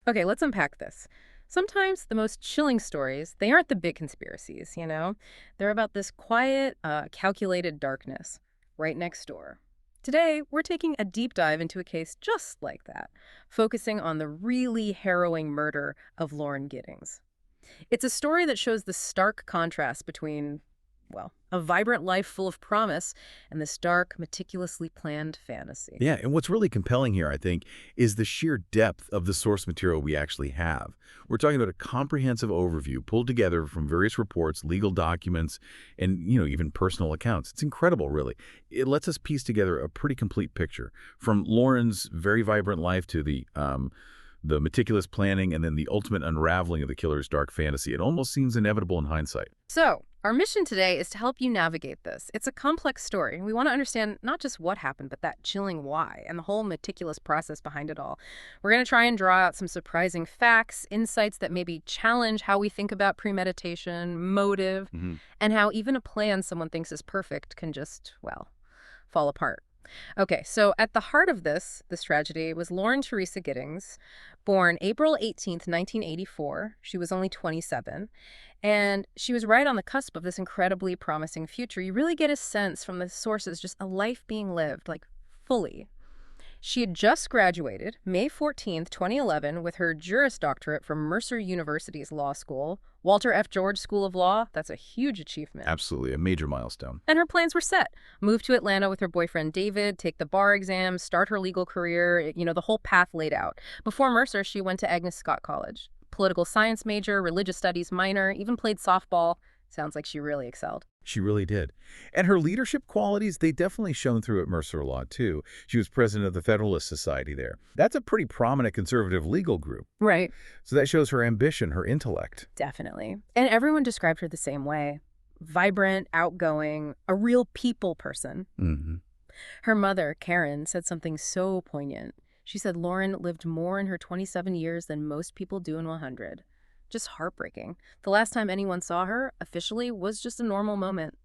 Okay, let's unpack this. Sometimes the most chilling stories, they aren't the big conspiracies, you know? They're about this quiet, calculated darkness right next door. Today, we're taking a deep dive into a case just like that, focusing on the really harrowing murder of Lauren Giddings. It's a story that shows the stark contrast between, well, a vibrant life full of promise and this dark, meticulously planned fantasy. Yeah, and what's really compelling here, I think, is the sheer depth of the source material we actually have. We're talking about a comprehensive overview pulled together from various reports, legal documents, and, even personal accounts. It's incredible, really. It lets us piece together a pretty complete picture, from Lauren's very vibrant life to the meticulous planning and then the ultimate unraveling of the killer's dark fantasy. It almost seems inevitable in hindsight. So, our mission today is to help you navigate this. It's a complex story. We want to understand not just what happened, but that chilling why and the whole meticulous process behind it all. We're going to try and draw out some surprising facts, insights that maybe challenge how we think about premeditation, motive, and how even a plan someone thinks is perfect can just, well, fall apart. Okay, so at the heart of this tragedy was Lauren Teresa Giddings, born April 18th, 1984. She was only 27, and she was right on the cusp of this incredibly promising future. You really get a sense from the sources, just a life being lived, like fully. She had just graduated May 14th, 2011, with her Juris Doctorate from Mercer University's law school, Walter F. George School of Law. That's a huge achievement. Absolutely, a major milestone. And her plans were set. Move to Atlanta with her boyfriend David, take the bar exam, start her legal career, the whole path laid out. Before Mercer, she went to Agnes Scott College. Political science major, religious studies minor, even played softball. Sounds like she really excelled. She really did. And her leadership qualities, they definitely shone through at Mercer Law, too. She was president of the Federalist Society there. That's a pretty prominent conservative legal group. Right. So that shows her ambition, her intellect. Definitely. And everyone described her the same way. Vibrant, outgoing, a real people person. Her mother, Karen, said something so poignant. She said Lauren lived more in her 27 years than most people do in 100. Just heartbreaking. The last time anyone saw her, officially, was just a normal moment.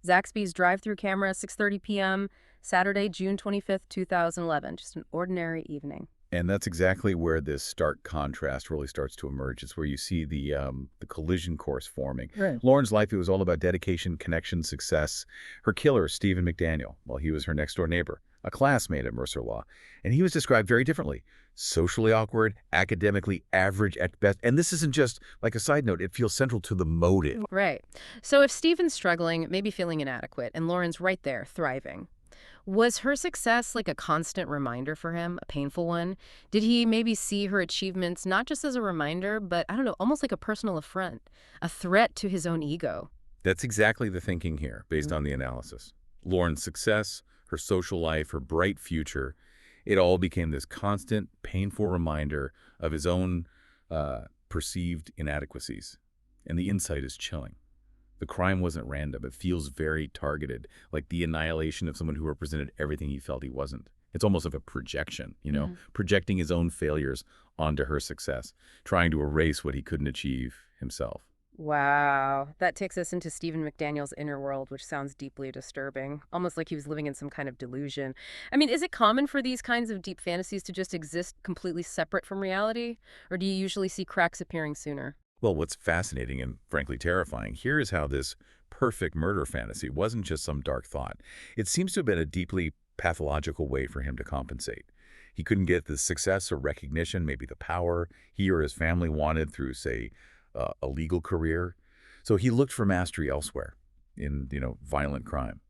Zaxby's drive-through camera, 6:30 p.m., Saturday, June 25th, 2011. Just an ordinary evening. And that's exactly where this stark contrast really starts to emerge. It's where you see the collision course forming. Right. Lauren's life, it was all about dedication, connection, success. Her killer, Stephen McDaniel, well, he was her next-door neighbor, a classmate at Mercer Law. And he was described very differently. Socially awkward, academically average at best. And this isn't just like a side note. It feels central to the motive. Right. So if Stephen's struggling, maybe feeling inadequate, and Lauren's right there, thriving, was her success like a constant reminder for him, a painful one? Did he maybe see her achievements not just as a reminder, but, I don't know, almost like a personal affront, a threat to his own ego? That's exactly the thinking here, based on the analysis. Lauren's success, her social life, her bright future, it all became this constant, painful reminder of his own perceived inadequacies. And the insight is chilling. The crime wasn't random. It feels very targeted, like the annihilation of someone who represented everything he felt he wasn't. It's almost like a projection, projecting his own failures onto her success, trying to erase what he couldn't achieve himself. Wow. That takes us into Stephen McDaniel's inner world, which sounds deeply disturbing, almost like he was living in some kind of delusion. I mean, is it common for these kinds of deep fantasies to just exist completely separate from reality? Or do you usually see cracks appearing sooner? Well, what's fascinating and frankly terrifying here is how this perfect murder fantasy wasn't just some dark thought. It seems to have been a deeply pathological way for him to compensate. He couldn't get the success or recognition, maybe the power he or his family wanted through, say, a legal career. So he looked for mastery elsewhere in, violent crime.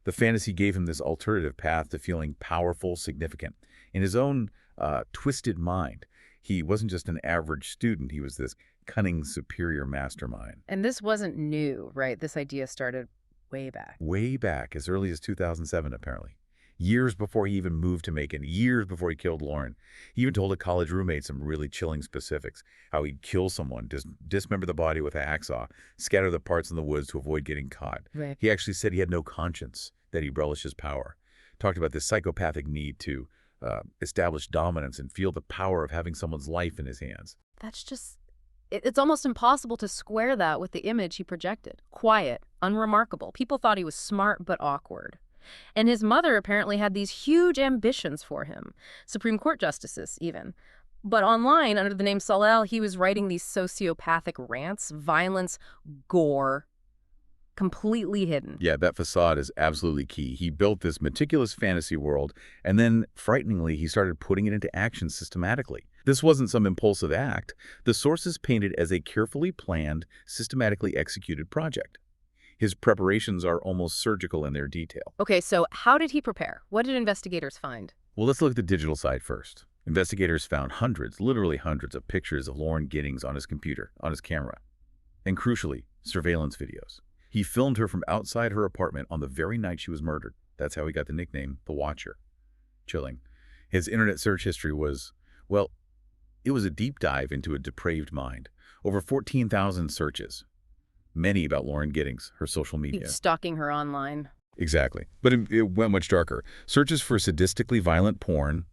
The fantasy gave him this alternative path to feeling powerful, significant. In his own twisted mind, he wasn't just an average student. He was this cunning, superior mastermind. And this wasn't new, right? This idea started way back. Way back, as early as 2007, apparently. Years before he even moved to Macon, years before he killed Lauren. He even told a college roommate some really chilling specifics, how he'd kill someone, dismember the body with a hacksaw, scatter the parts in the woods to avoid getting caught. Right. He actually said he had no conscience, that he relished his power. Talked about this psychopathic need to establish dominance and feel the power of having someone's life in his hands. That's just... It's almost impossible to square that with the image he projected. Quiet, unremarkable. People thought he was smart but awkward. And his mother apparently had these huge ambitions for him. Supreme Court justices, even. But online, under the name Salel, he was writing these sociopathic rants, violence, gore, completely hidden. Yeah, that facade is absolutely key. He built this meticulous fantasy world, and then, frighteningly, he started putting it into action systematically. This wasn't some impulsive act. The sources painted as a carefully planned, systematically executed project. His preparations are almost surgical in their detail. Okay, so how did he prepare? What did investigators find? Well, let's look at the digital side first. Investigators found hundreds, literally hundreds, of pictures of Lauren Giddings on his computer, on his camera. And crucially, surveillance videos. He filmed her from outside her apartment on the very night she was murdered. That's how he got the nickname, The Watcher. Chilling. His internet search history was, well, it was a deep dive into a depraved mind. Over 14,000 searches. Many about Lauren Giddings, her social He media. was stalking her online. Exactly. But it went much darker. Searches for sadistically violent porn,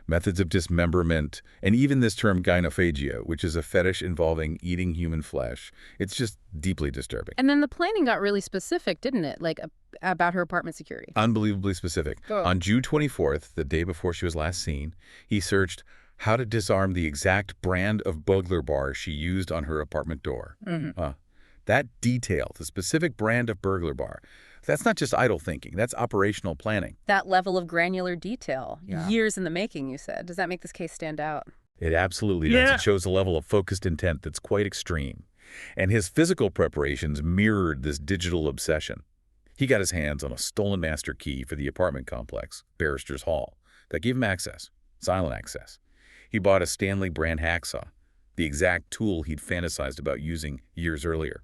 methods of dismemberment, and even this term gynophagia, which is a fetish involving eating human flesh. It's just deeply disturbing. And then the planning got really specific, didn't it? Like about her apartment security. Unbelievably specific. Oh. On June 24th, the day before she was last seen, he searched how to disarm the exact brand of burglar bar she used on her apartment door. That detail, the specific brand of burglar bar, that's not just idle thinking. That's operational planning. That level of granular detail. Yeah. Years in the making, you said. Does that make this case stand out? It absolutely does. It shows a level of focused intent that's quite extreme. And his physical preparations mirrored this digital obsession. He got his hands on a stolen master key for the apartment complex, Barrister's Hall, that gave him access, silent access. He bought a Stanley brand hacksaw, the exact tool he'd fantasized about using years earlier.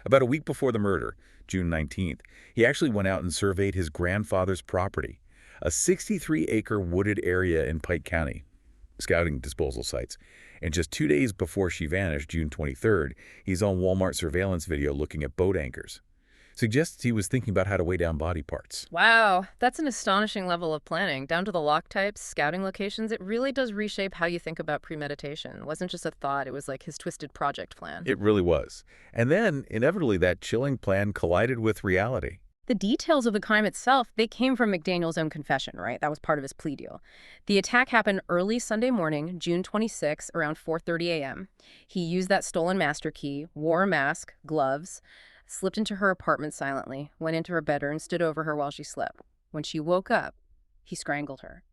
About a week before the murder, June 19th, he actually went out and surveyed his grandfather's property, a 63-acre wooded area in Pike County, scouting disposal sites. And just 2 days before she vanished, June 23rd, he's on Walmart surveillance video looking at boat anchors. Suggests he was thinking about how to weigh down body parts. Wow, that's an astonishing level of planning. Down to the lock types, scouting locations, it really does reshape how you think about premeditation. It wasn't just a thought, it was like his twisted project plan. It really was. And then, inevitably, that chilling plan collided with reality. The details of the crime itself, they came from McDaniel's own confession, right? That was part of his plea deal. The attack happened early Sunday morning, June 26, around 4:30 a.m. He used that stolen master key, wore a mask, gloves, slipped into her apartment silently, went into her bedroom, and stood over her while she slept. When she woke up, he strangled her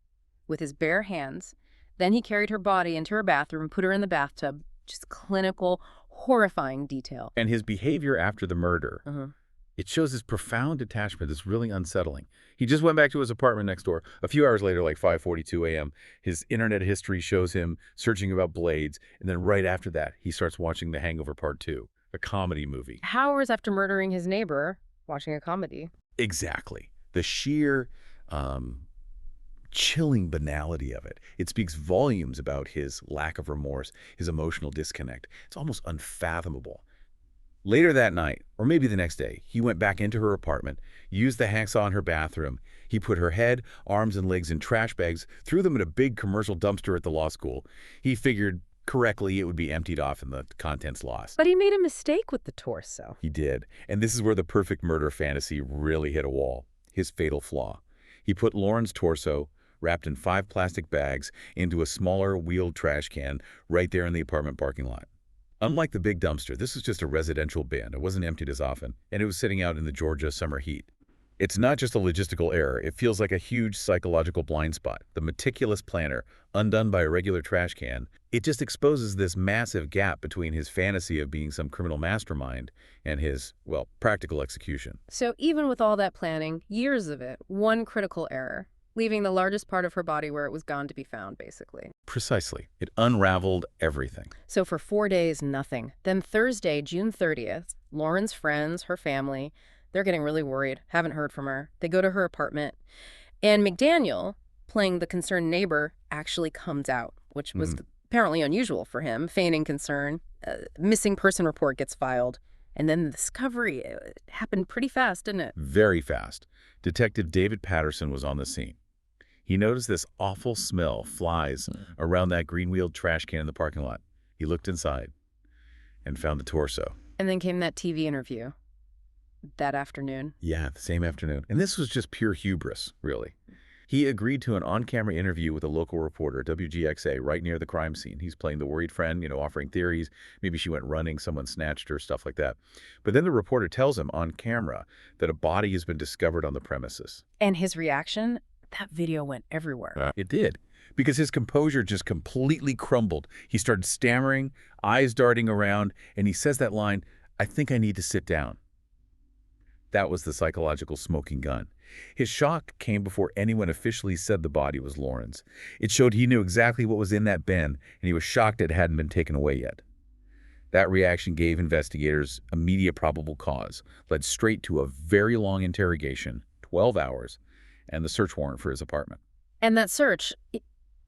with his bare hands. Then he carried her body into her bathroom, put her in the bathtub. Just clinical, horrifying detail. And his behavior after the murder, it shows this profound detachment that's really unsettling. He just went back to his apartment next door. A few hours later, like 5:42 a.m., his internet history shows him searching about blades. And then right after that, he starts watching The Hangover Part 2, a comedy movie. Hours after murdering his neighbor, watching a comedy. Exactly. The sheer chilling banality of it. It speaks volumes about his lack of remorse, his emotional disconnect. It's almost unfathomable. Later that night, or maybe the next day, he went back into her apartment, used the hacksaw in her bathroom. He put her head, arms, and legs in trash bags, threw them in a big commercial dumpster at the law school. He figured correctly it would be emptied off and the contents lost. But he made a mistake with the torso. He did. And this is where the perfect murder fantasy really hit a wall. His fatal flaw. He put Lauren's torso, wrapped in 5 plastic bags, into a smaller wheeled trash can right there in the apartment parking lot. Unlike the big dumpster, this was just a residential bin. It wasn't emptied as often, and it was sitting out in the Georgia summer heat. It's not just a logistical error. It feels like a huge psychological blind spot. The meticulous planner, undone by a regular trash can, it just exposes this massive gap between his fantasy of being some criminal mastermind and his, well, practical execution. So even with all that planning, years of it, one critical error, leaving the largest part of her body where it was gone to be found, basically. Precisely. It unraveled everything. So for 4 days, nothing. Then Thursday, June 30th, Lauren's friends, her family, they're getting really worried, haven't heard from her. They go to her apartment, and McDaniel, playing the concerned neighbor, actually comes out, which was apparently unusual for him, feigning concern. Missing person report gets filed. And then the discovery happened pretty fast, didn't it? Very fast. Detective David Patterson was on the scene. He noticed this awful smell, flies, around that green-wheeled trash can in the parking lot. He looked inside and found the torso. And then came that TV interview that afternoon. Yeah, the same afternoon. And this was just pure hubris, really. He agreed to an on-camera interview with a local reporter, WGXA, right near the crime scene. He's playing the worried friend, offering theories. Maybe she went running, someone snatched her, stuff like that. But then the reporter tells him on camera that a body has been discovered on the premises. And his reaction? That video went everywhere. It did, because his composure just completely crumbled. He started stammering, eyes darting around, and he says that line, "I think I need to sit down." That was the psychological smoking gun. His shock came before anyone officially said the body was Lauren's. It showed he knew exactly what was in that bin, and he was shocked it hadn't been taken away yet. That reaction gave investigators immediate probable cause, led straight to a very long interrogation, 12 hours, and the search warrant for his apartment. And that search,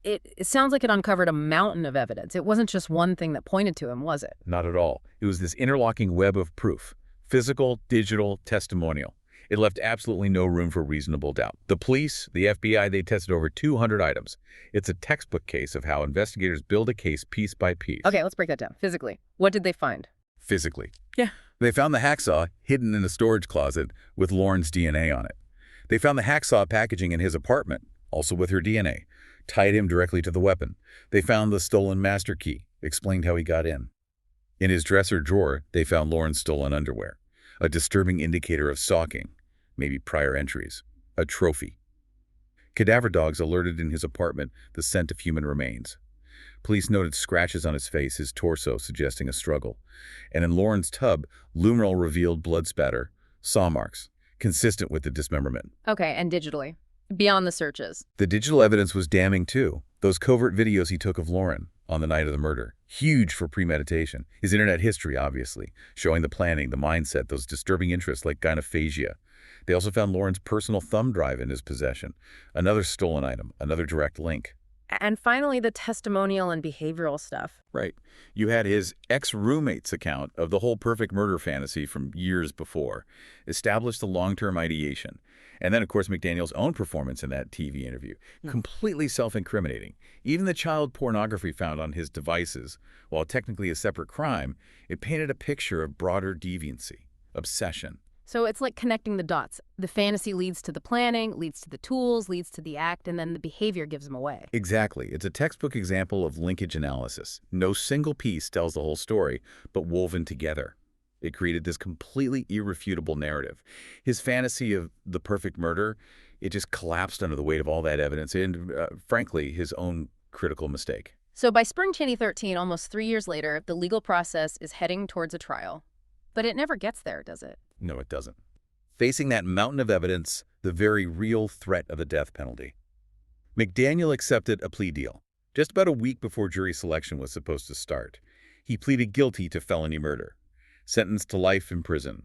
it sounds like it uncovered a mountain of evidence. It wasn't just one thing that pointed to him, was it? Not at all. It was this interlocking web of proof. Physical, digital, testimonial. It left absolutely no room for reasonable doubt. The police, the FBI, they tested over 200 items. It's a textbook case of how investigators build a case piece by piece. Okay, let's break that down. Physically, what did they find? Physically. Yeah. They found the hacksaw hidden in a storage closet with Lauren's DNA on it. They found the hacksaw packaging in his apartment, also with her DNA, tied him directly to the weapon. They found the stolen master key, explained how he got in. In his dresser drawer, they found Lauren's stolen underwear, a disturbing indicator of stalking, maybe prior entries, a trophy. Cadaver dogs alerted in his apartment the scent of human remains. Police noted scratches on his face, his torso suggesting a struggle. And in Lauren's tub, Lumeral revealed blood spatter, saw marks, consistent with the dismemberment. Okay, and digitally, beyond the searches. The digital evidence was damning too. Those covert videos he took of Lauren on the night of the murder, huge for premeditation. His internet history, obviously, showing the planning, the mindset, those disturbing interests like gynophagia. They also found Lauren's personal thumb drive in his possession, another stolen item, another direct link. And finally, the testimonial and behavioral stuff. Right. You had his ex-roommate's account of the whole perfect murder fantasy from years before, established the long-term ideation. And then, of course, McDaniel's own performance in that TV interview, completely self-incriminating. Even the child pornography found on his devices, while technically a separate crime, it painted a picture of broader deviancy, obsession. So it's like connecting the dots. The fantasy leads to the planning, leads to the tools, leads to the act, and then the behavior gives them away. Exactly. It's a textbook example of linkage analysis. No single piece tells the whole story, but woven together. It created this completely irrefutable narrative. His fantasy of the perfect murder, it just collapsed under the weight of all that evidence and, frankly, his own critical mistake. So by spring 2013, almost 3 years later, the legal process is heading towards a trial. But it never gets there, does it? No, it doesn't. Facing that mountain of evidence, the very real threat of the death penalty, McDaniel accepted a plea deal. Just about a week before jury selection was supposed to start, he pleaded guilty to felony murder, sentenced to life in prison.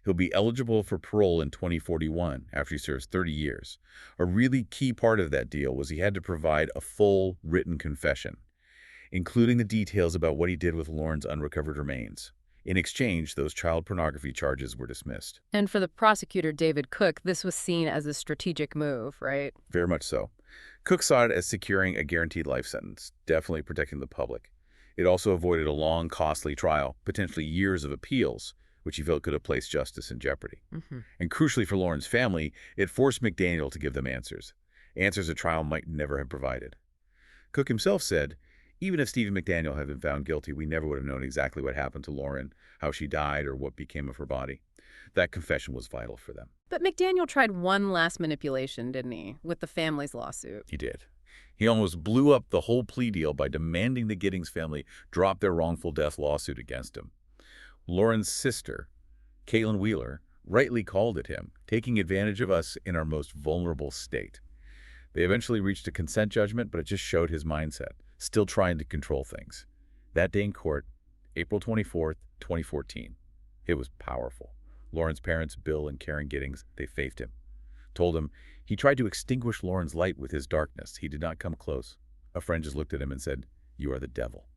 He'll be eligible for parole in 2041 after he serves 30 years. A really key part of that deal was he had to provide a full written confession, including the details about what he did with Lauren's unrecovered remains. In exchange, those child pornography charges were dismissed. And for the prosecutor, David Cook, this was seen as a strategic move, right? Very much so. Cook saw it as securing a guaranteed life sentence, definitely protecting the public. It also avoided a long, costly trial, potentially years of appeals, which he felt could have placed justice in jeopardy. And crucially for Lauren's family, it forced McDaniel to give them answers a trial might never have provided. Cook himself said, "Even if Stephen McDaniel had been found guilty, we never would have known exactly what happened to Lauren, how she died, or what became of her body." That confession was vital for them. But McDaniel tried one last manipulation, didn't he, with the family's lawsuit? He did. He almost blew up the whole plea deal by demanding the Giddings family drop their wrongful death lawsuit against him. Lauren's sister, Caitlin Wheeler, rightly called it him, taking advantage of us in our most vulnerable state. They eventually reached a consent judgment, but it just showed his mindset, still trying to control things. That day in court, April 24th, 2014. It was powerful. Lauren's parents, Bill and Karen Giddings, they faithed him. Told him he tried to extinguish Lauren's light with his darkness. He did not come close. A friend just looked at him and said, "You are the devil."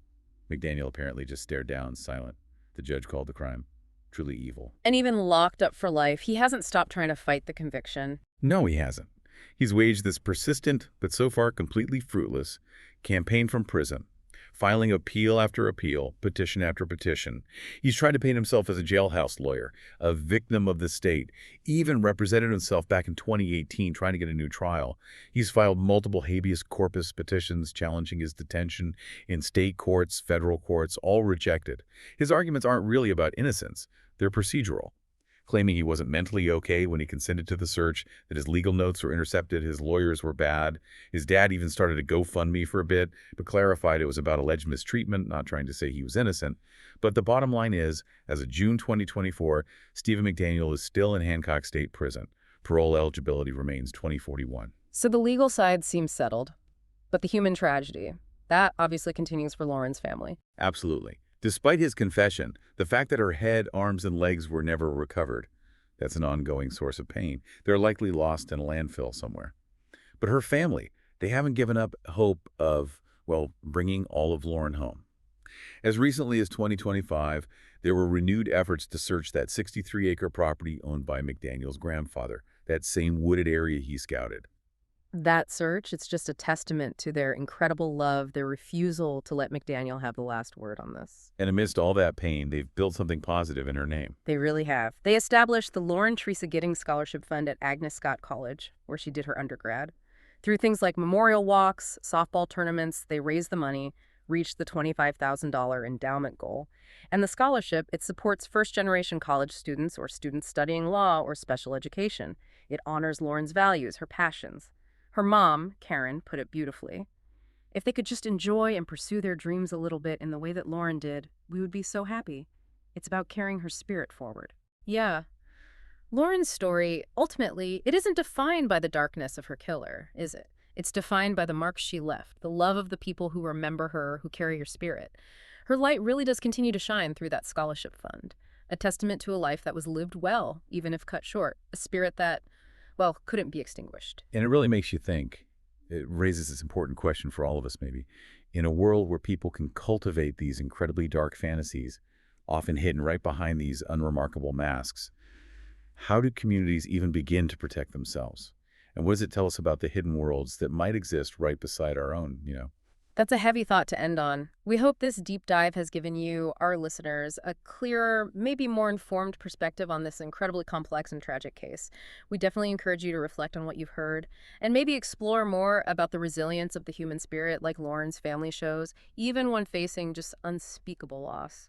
McDaniel apparently just stared down, silent. The judge called the crime truly evil. And even locked up for life, he hasn't stopped trying to fight the conviction. No, he hasn't. He's waged this persistent, but so far completely fruitless, campaign from prison, filing appeal after appeal, petition after petition. He's tried to paint himself as a jailhouse lawyer, a victim of the state, even represented himself back in 2018 trying to get a new trial. He's filed multiple habeas corpus petitions challenging his detention in state courts, federal courts, all rejected. His arguments aren't really about innocence. They're procedural, claiming he wasn't mentally okay when he consented to the search, that his legal notes were intercepted, his lawyers were bad. His dad even started a GoFundMe for a bit, but clarified it was about alleged mistreatment, not trying to say he was innocent. But the bottom line is, as of June 2024, Stephen McDaniel is still in Hancock State Prison. Parole eligibility remains 2041. So the legal side seems settled, but the human tragedy, that obviously continues for Lauren's family. Absolutely. Despite his confession, the fact that her head, arms, and legs were never recovered, that's an ongoing source of pain. They're likely lost in a landfill somewhere. But her family, they haven't given up hope of, well, bringing all of Lauren home. As recently as 2025, there were renewed efforts to search that 63-acre property owned by McDaniel's grandfather, that same wooded area he scouted. That search, it's just a testament to their incredible love, their refusal to let McDaniel have the last word on this. And amidst all that pain, they've built something positive in her name. They really have. They established the Lauren Giddings Scholarship Fund at Agnes Scott College, where she did her undergrad. Through things like memorial walks, softball tournaments, they raised the money, reached the $25,000 endowment goal. And the scholarship, it supports first-generation college students or students studying law or special education. It honors Lauren's values, her passions. Her mom, Karen, put it beautifully. If they could just enjoy and pursue their dreams a little bit in the way that Lauren did, we would be so happy. It's about carrying her spirit forward. Yeah. Lauren's story, ultimately, it isn't defined by the darkness of her killer, is it? It's defined by the marks she left, the love of the people who remember her, who carry her spirit. Her light really does continue to shine through that scholarship fund, a testament to a life that was lived well, even if cut short, a spirit that, well, couldn't be extinguished. And it really makes you think. It raises this important question for all of us, maybe. In a world where people can cultivate these incredibly dark fantasies, often hidden right behind these unremarkable masks, how do communities even begin to protect themselves? And what does it tell us about the hidden worlds that might exist right beside our own? That's a heavy thought to end on. We hope this deep dive has given you, our listeners, a clearer, maybe more informed perspective on this incredibly complex and tragic case. We definitely encourage you to reflect on what you've heard and maybe explore more about the resilience of the human spirit like Lauren's family shows, even when facing just unspeakable loss.